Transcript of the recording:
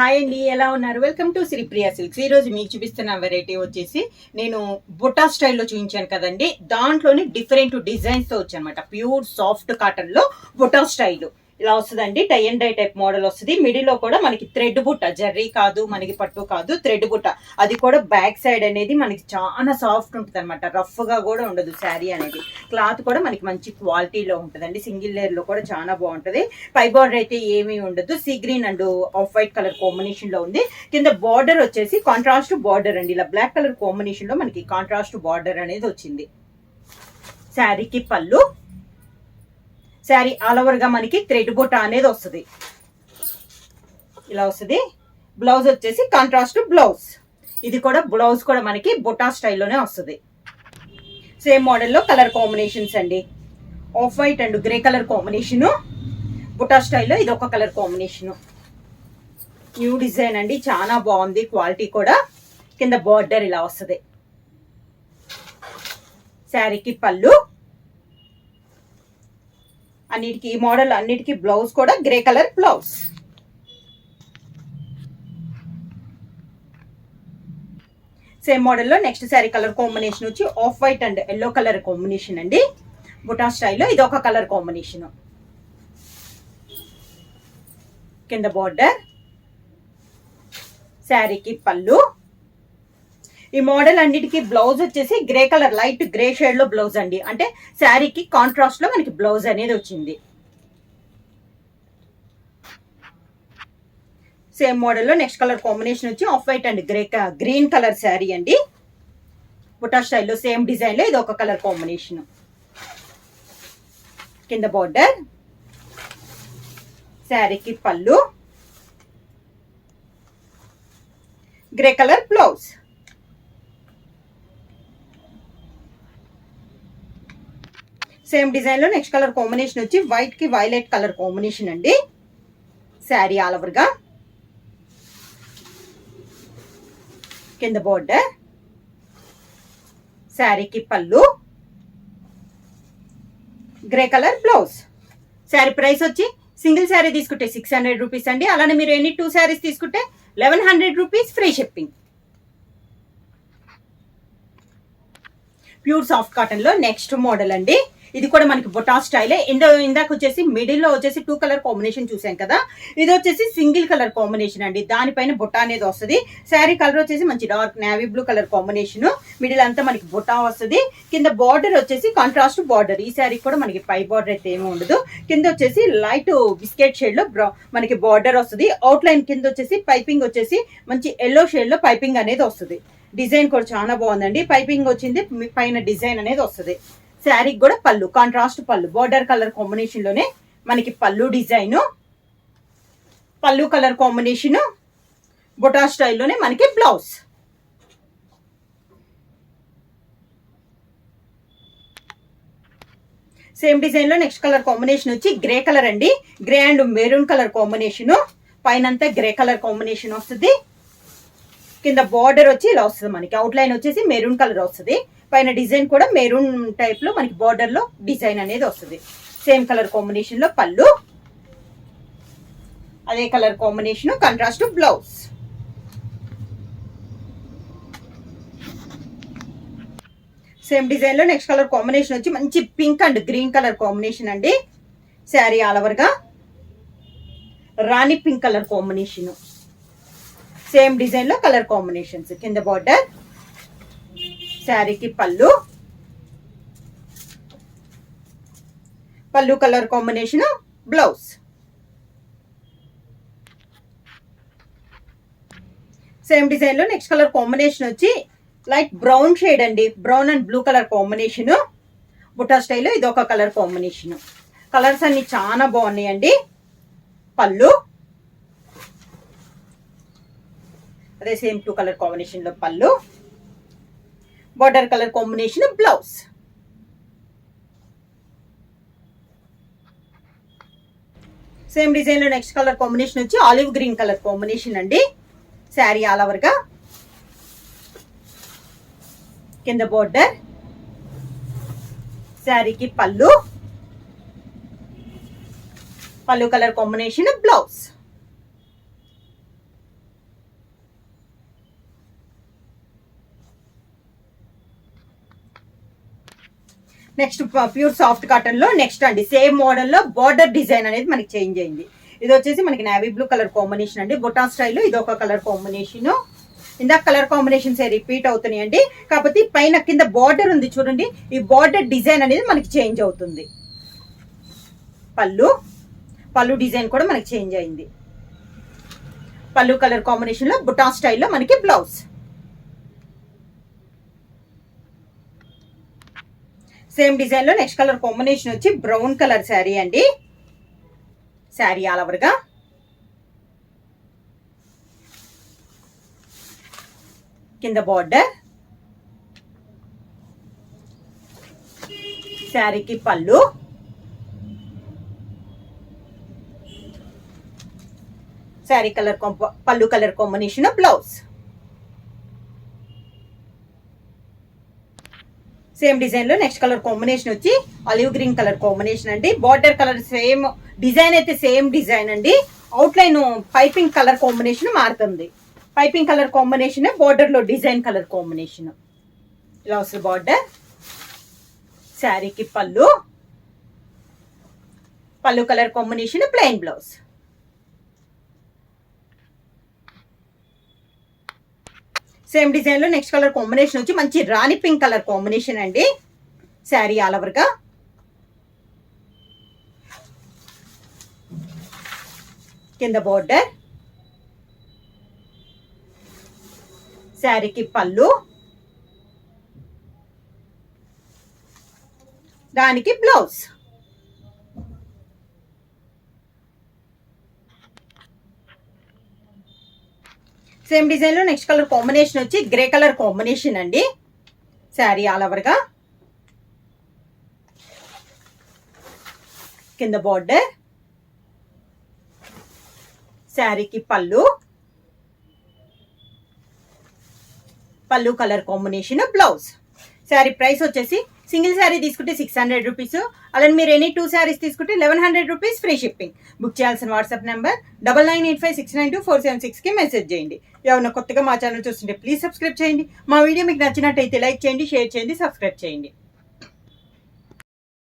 Hi అండి, ఎలా ఉన్నారు? Welcome to Sripriya silks. ఈ రోజు మీకు చూపిస్తున్న వెరైటీ వచ్చేసి నేను బుటా స్టైల్లో చూపించాను కదండి. దాంట్లోని డిఫరెంట్ డిజైన్స్ తో వచ్చానమాట. ప్యూర్ సాఫ్ట్ కాటన్ లో బుటా స్టైల్ ఇలా వస్తుందండి. Tie and dye type model వస్తుంది. మిడిల్ లో కూడా మనకి థ్రెడ్ బుట్ట, జర్రీ కాదు, మనకి పట్టు కాదు, థ్రెడ్ బుట్ట. అది కూడా బ్యాక్ సైడ్ అనేది మనకి చాలా సాఫ్ట్ ఉంటుంది అనమాట. రఫ్ గా కూడా ఉండదు శారీ అనేది. క్లాత్ కూడా మనకి మంచి క్వాలిటీలో ఉంటుందండి. సింగిల్ లేయర్ లో కూడా చాలా బాగుంటది. పై బార్డర్ అయితే ఏమీ ఉండదు. Sea green and off white colour combination లో ఉంది. కింద బార్డర్ వచ్చేసి కాంట్రాస్ట్ బార్డర్ అండి. ఇలా బ్లాక్ కలర్ కాంబినేషన్ లో మనకి కాంట్రాస్ట్ బార్డర్ అనేది వచ్చింది. శారీకి పళ్ళు, శారీ ఆల్ ఓవర్ గా మనకి థ్రెడ్ బుట్ట అనేది వస్తుంది. ఇలా వస్తుంది. బ్లౌజ్ వచ్చేసి కాంట్రాస్ట్ బ్లౌజ్. ఇది కూడా బ్లౌజ్ కూడా మనకి బుటా స్టైల్లోనే వస్తుంది. సేమ్ మోడల్లో కలర్ కాంబినేషన్స్ అండి. Off white and grey colour combination. బుటా స్టైల్లో ఇది ఒక కలర్ కాంబినేషను. న్యూ డిజైన్ అండి, చాలా బాగుంది. క్వాలిటీ కూడా. కింద బార్డర్ ఇలా వస్తుంది. శారీకి పళ్ళు, అన్నిటికీ ఈ మోడల్ అన్నిటికీ బ్లౌజ్ కూడా గ్రే కలర్ బ్లౌజ్. సేమ్ మోడల్లో నెక్స్ట్ శారీ కలర్ కాంబినేషన్ వచ్చి of white and yellow colour combination అండి. బుటా స్టైల్లో ఇది ఒక కలర్ కాంబినేషన్. కింద బార్డర్, శారీకి పళ్ళు. ఈ మోడల్ అన్నిటికీ బ్లౌజ్ వచ్చేసి grey colour, light grey shade లో బ్లౌజ్ అండి. అంటే శారీకి కాంట్రాస్ట్ లో మనకి బ్లౌజ్ అనేది వచ్చింది. సేమ్ మోడల్లో నెక్స్ట్ కలర్ కాంబినేషన్ వచ్చి of white and green colour sari అండి. బుటా స్టైల్లో సేమ్ డిజైన్ లో ఇది ఒక కలర్ కాంబినేషన్. కింద బార్డర్, శారీకి పళ్ళు, grey colour blouse. Same design లో నెక్స్ట్ కలర్ కాంబినేషన్ వచ్చి వైట్ కి వైలెట్ కలర్ కాంబినేషన్ అండి. శారీ ఆల్ ఓవర్ గా. కింద బార్డర్, శారీకి పళ్ళు, grey colour blouse. Sari price వచ్చి సింగిల్ శారీ తీసుకుంటే 600 రూపీస్ అండి. అలానే మీరు ఎన్ని 2 శారీస్ తీసుకుంటే 1100 rupees free shipping. Pure soft cotton లో నెక్స్ట్ మోడల్ అండి. ఇది కూడా మనకి బుటా స్టైలే. ఇందాక వచ్చేసి మిడిల్ లో వచ్చేసి 2 కలర్ కాంబినేషన్ చూసాం కదా. ఇది వచ్చేసి సింగిల్ కలర్ కాంబినేషన్ అండి. దానిపైన బుటా అనేది వస్తుంది. శారీ కలర్ వచ్చేసి మంచి dark navy blue colour combination. Middle అంతా మనకి బుటా వస్తుంది. కింద బార్డర్ వచ్చేసి కాంట్రాస్ట్ బార్డర్. ఈ శారీ కూడా మనకి పై బార్డర్ అయితే ఏమీ ఉండదు. కింద వచ్చేసి లైట్ బిస్కెట్ షేడ్ లో మనకి బార్డర్ వస్తుంది. అవుట్ లైన్ కింద వచ్చేసి పైపింగ్ వచ్చేసి మంచి ఎల్లో షేడ్ లో పైపింగ్ అనేది వస్తుంది. డిజైన్ కూడా చాలా బాగుందండి. పైపింగ్ వచ్చింది, పైన డిజైన్ అనేది వస్తుంది. శారీకి కూడా పళ్ళు, కాంట్రాస్ట్ పళ్ళు, బార్డర్ కలర్ కాంబినేషన్ లోనే మనకి పళ్ళు డిజైన్, పళ్ళు కలర్ కాంబినేషన్. బుటా స్టైల్లోనే మనకి బ్లౌజ్. సేమ్ డిజైన్ లో నెక్స్ట్ కలర్ కాంబినేషన్ వచ్చి గ్రే కలర్ అండి. Grey and maroon colour combination. పైన అంతా గ్రే కలర్ కాంబినేషన్ వస్తుంది. కింద బార్డర్ వచ్చి ఇలా వస్తుంది. మనకి అవుట్ లైన్ వచ్చేసి మెరూన్ కలర్ వస్తుంది. పైన డిజైన్ కూడా మెరూన్ టైప్ లో మనకి బార్డర్ లో డిజైన్ అనేది వస్తుంది. సేమ్ కలర్ కాంబినేషన్ లో పళ్ళు, అదే colour combination contrast blouse. Same design లో నెక్స్ట్ కలర్ కాంబినేషన్ వచ్చి మంచి pink and green colour combination అండి. శారీ ఆల్ ఓవర్ గా రాణి pink colour combination. Same design లో కలర్ కాంబినేషన్స్. కింద బార్డర్, శారీకి పళ్ళు, పళ్ళు colour combination blouse. Same design లో నెక్స్ట్ కలర్ కాంబినేషన్ వచ్చి లైట్ బ్రౌన్ షేడ్ అండి. Brown and blue colour combination. బుటా స్టైల్లో ఇది ఒక కలర్ కాంబినేషన్. కలర్స్ అన్ని చాలా బాగున్నాయండి. పళ్ళు, అదే సేమ్ 2 కలర్ కాంబినేషన్ లో పళ్ళు, border colour combination blouse. Same design లో నెక్స్ట్ కలర్ కాంబినేషన్ వచ్చి ఆలివ్ గ్రీన్ కలర్ కాంబినేషన్ అండి. శారీ ఆల్ ఓవర్ గా. కింద బార్డర్, శారీకి పళ్ళు, పళ్ళు colour combination blouse. Next pure soft cotton లో నెక్స్ట్ అండి సేమ్ మోడల్ లో బార్డర్ డిజైన్ అనేది మనకి చేంజ్ అయింది. ఇది వచ్చేసి మనకి నేవీ బ్లూ కలర్ కాంబినేషన్ అండి. బొటా స్టైల్ ఇది ఒక కలర్ కాంబినేషన్. ఇందాక కలర్ కాంబినేషన్స్ రిపీట్ అవుతున్నాయండి, కాకపోతే పైన కింద బార్డర్ ఉంది చూడండి, ఈ బార్డర్ డిజైన్ అనేది మనకి చేంజ్ అవుతుంది. పళ్ళు డిజైన్ కూడా మనకి చేంజ్ అయింది. పళ్ళు కలర్ కాంబినేషన్ లో బుటా స్టైల్లో మనకి బ్లౌజ్. సేమ్ డిజైన్ లో నెక్స్ట్ కలర్ కాంబినేషన్ వచ్చి బ్రౌన్ కలర్ శారీ అండి. శారీ ఆల్ ఓవర్ గా కింద బార్డర్, శారీకి పళ్ళు, శారీ కలర్ పళ్ళు colour combination blouse. Same design లో నెక్స్ట్ కలర్ కాంబినేషన్ వచ్చి ఆలివ్ గ్రీన్ కలర్ కాంబినేషన్ అండి. బార్డర్ కలర్ సేమ్ డిజైన్ అయితే సేమ్ డిజైన్ అండి, out line piping colour combination మారుతుంది. పైపింగ్ కలర్ కాంబినేషన్ బార్డర్ లో డిజైన్ కలర్ కాంబినేషన్. ఇలా వస్తుంది బార్డర్. శారీకి పళ్ళు colour combination plain blouse. Same design లో నెక్స్ట్ కలర్ కాంబినేషన్ వచ్చి మంచి రాణి పింక్ కలర్ కాంబినేషన్ అండి. శారీ ఆల్ ఓవర్ గా కింద బార్డర్, శారీకి పళ్ళు, దానికి బ్లౌజ్. సేమ్ డిజైన్ లో నెక్స్ట్ కలర్ కాంబినేషన్ వచ్చి గ్రే కలర్ కాంబినేషన్ అండి. శారీ ఆల్ ఓవర్ గా కింద బార్డర్, శారీకి పళ్ళు colour combination blouse. Sari price వచ్చేసి సింగిల్ శారీ తీసుకుంటే 600 రూపీస్, అలానే మీరు ఎనీ 2 శారీస్ తీసుకుంటే 1100 రూపీస్ ఫ్రీ షిప్పింగ్. బుక్ చేయాల్సిన వాట్సాప్ నెంబర్ 9985692476కి మెసేజ్ చేయండి. ఎవరైనా కొత్తగా మా ఛానల్ చూస్తుంటే ప్లీజ్ సబ్స్క్రైబ్ చేయండి. మా వీడియో మీకు నచ్చినట్టయితే లైక్ చేయండి, షేర్ చేయండి, సబ్స్క్రైబ్ చేయండి.